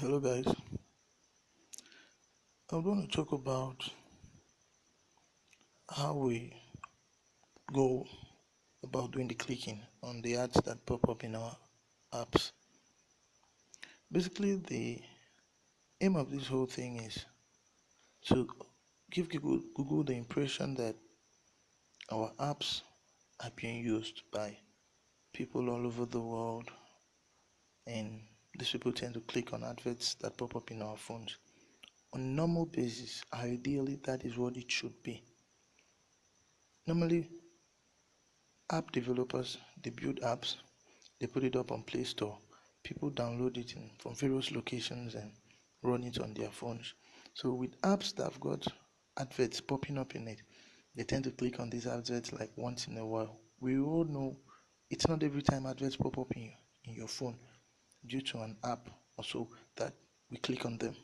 Hello guys, I want to talk about how we go about doing the clicking on the ads that pop up in our apps. Basically, the aim of this whole thing is to give Google the impression that our apps are being used by people all over the world, and these people tend to click on adverts that pop up in our phones. On a normal basis, ideally, that is what it should be. Normally, app developers, they build apps, they put it up on Play Store. People download it from various locations and run it on their phones. So with apps that have got adverts popping up in it, they tend to click on these adverts like once in a while. We all know it's not every time adverts pop up in your phone due to an app or so that we click on them.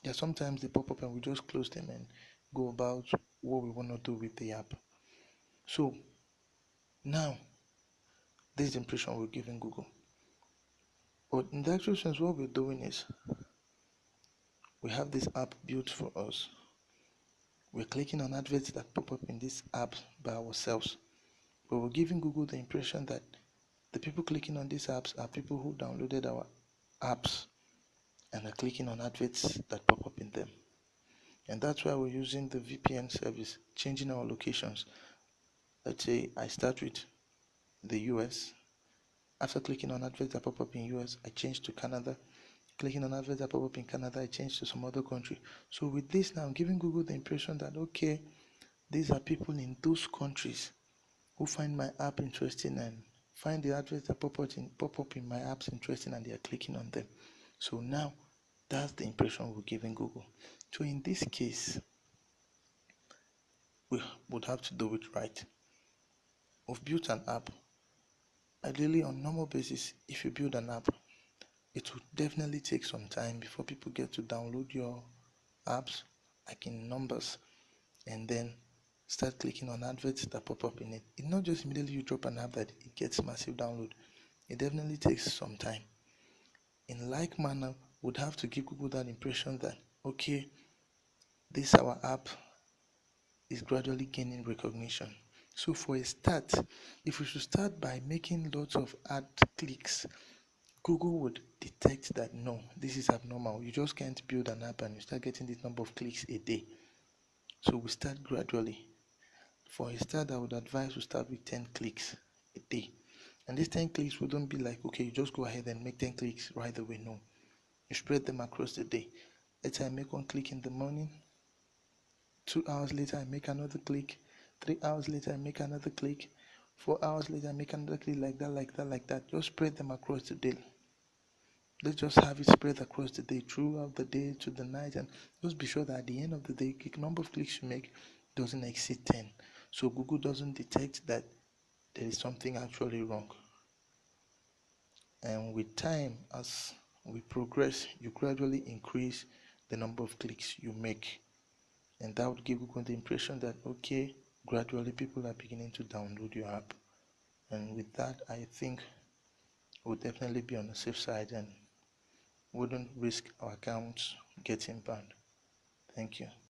Yeah, sometimes they pop up and we just close them and go about what we want to do with the app. So now this is the impression we're giving Google. But in the actual sense, what we're doing is we have this app built for us. We're clicking on adverts that pop up in this app by ourselves. But we're giving Google the impression that the people clicking on these apps are people who downloaded our apps and are clicking on adverts that pop up in them. And that's why we're using the VPN service, changing our locations. Let's say I start with the US. After clicking on adverts that pop up in US, I change to Canada. Clicking on adverts that pop up in Canada, I change to some other country. So with this now, I'm giving Google the impression that okay, these are people in those countries who find my app interesting and find the adverts that pop up in my apps interesting and they are clicking on them. So now that's the impression we're giving Google. So in this case, we would have to do it right. We've built an app. Ideally, on normal basis, if you build an app, it will definitely take some time before people get to download your apps, like in numbers, and then start clicking on adverts that pop up in it. It's not just immediately you drop an app that it gets massive download. It definitely takes some time. In like manner, would have to give Google that impression that okay, this our app is gradually gaining recognition. So for a start, if we should start by making lots of ad clicks, Google would detect that no, this is abnormal. You just can't build an app and you start getting this number of clicks a day. So we start gradually. For a start, I would advise we start with 10 clicks a day. And these 10 clicks wouldn't be like, okay, you just go ahead and make 10 clicks right away. No. You spread them across the day. Let's say I make one click in the morning. 2 hours later, I make another click. 3 hours later, I make another click. 4 hours later, I make another click like that, like that, like that. Just spread them across the day. Let's just have it spread across the day, throughout the day to the night, and just be sure that at the end of the day, the number of clicks you make doesn't exceed 10. So Google doesn't detect that there is something actually wrong. And with time, as we progress, you gradually increase the number of clicks you make. And that would give Google the impression that, okay, gradually people are beginning to download your app. And with that, I think we'll definitely be on the safe side and wouldn't risk our accounts getting banned. Thank you.